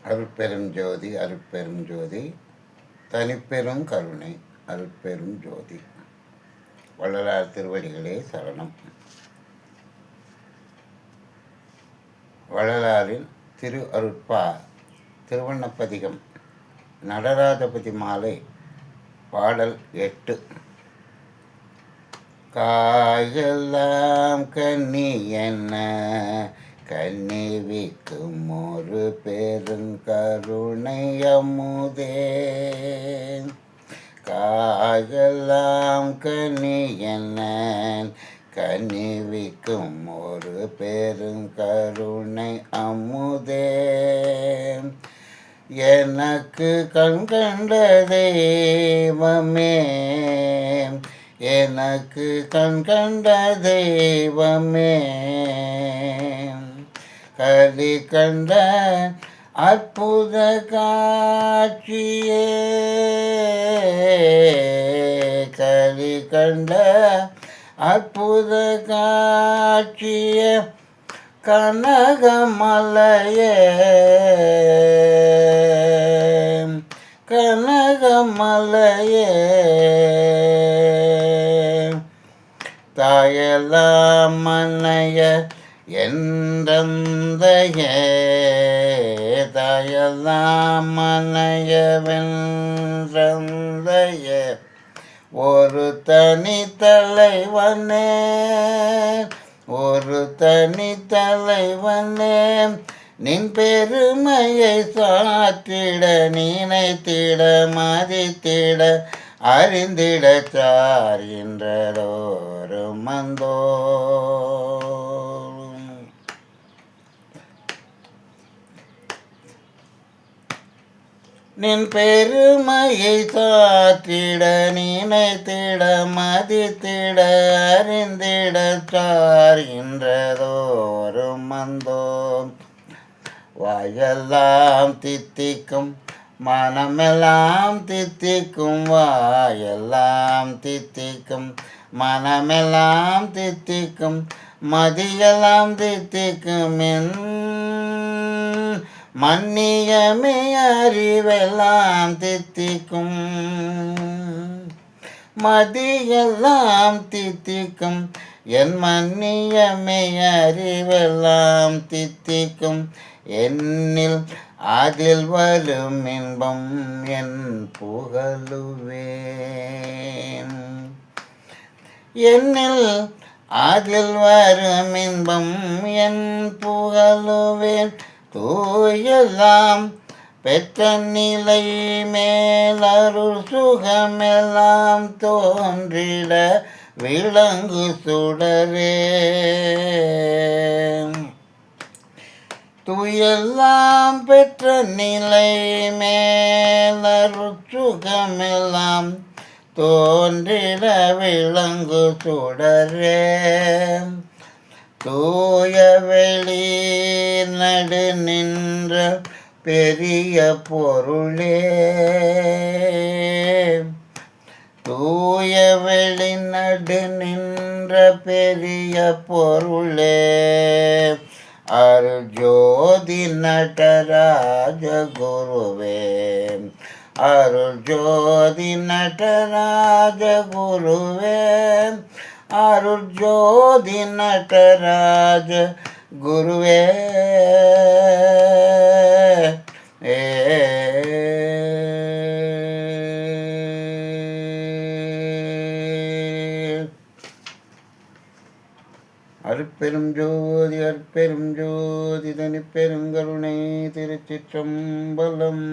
அருட்பெரும் ஜோதி அருட்பெரும் ஜோதி தனிப்பெரும் கருணை அருட்பெரும் ஜோதி. வள்ளலார் திருவடிகளே சரணம். வள்ளலாரில் திரு அருட்பா திருவண்ணப்பதிகம் நடராஜபதி மாலை பாடல் 8. காயெல்லாம் கண்ணி என்ன கண்ணிவிக்கும் ஒரு பெருங்கருணை அமுதே. காயெல்லாம் கண்ணி என்ன கண்ணிவிக்கும் ஒரு பெருங்கருணை அமுதே. எனக்கு கண் கண்ட தெய்வமே, எனக்கு கண் கண்ட தெய்வமே, கலி கண்ட அற்புத காட்சியே, கலி கண்ட அற்புத காட்சியே, கனகமலையே, கனகமலையே, தாயெல்லாம் மன்னைய என்றந்தையே, தாயெல்லாம் மன்னைய வென்றந்தையே, ஒரு தனி தலைவனே, ஒரு தனி தலைவனே, நின் பெருமையை சாற்றிட நினைத்திட மதித்திட அறிந்திட சார்கின்றதோரு மந்தோ. நின் பெருமையை சாற்றிட நினைத்திட மதித்திட அறிந்திட சார்கின்றதோரு மந்தோ. வாயெல்லாம் தித்திக்கும் மனமெல்லாம் தித்திக்கும், வாயெல்லாம் தித்திக்கும் மனமெல்லாம் தித்திக்கும், மதியெல்லாம் தித்திக்கும் என் மன்னியமே அறிவெல்லாம் தித்திக்கும், மதியெல்லாம் தித்திக்கும் என் மன்னியமே அறிவெல்லாம் தித்திக்கும். என்னில் அதில் வரும் இன்பம் என் புகழுவேன், என்னில் அதில் வரும் இன்பம் என் புகழுவேன். தூயெல்லாம் பெற்ற நிலை மேலருள் சுகமெல்லாம் தோன்றிட விளங்கு சுடரே. தூயெல்லாம் பெற்ற நிலை மேலருள் சுகமெல்லாம் தோன்றிட விளங்கு சுடரே. தூய வெளி நடு நின்ற பெரிய பொருளே, தூய வெளி நடு நின்ற பெரிய பொருளே, அருள் ஜோதி நடராஜ குருவே, அருள் ஜோதி நடராஜ குருவே, அருள் ஜோதி நடராஜ குருவே. அருட்பெரும் ஜோதி அருட்பெரும் ஜோதி தனிப்பெருங்கருணை திருச்சிற்றம்பலம்.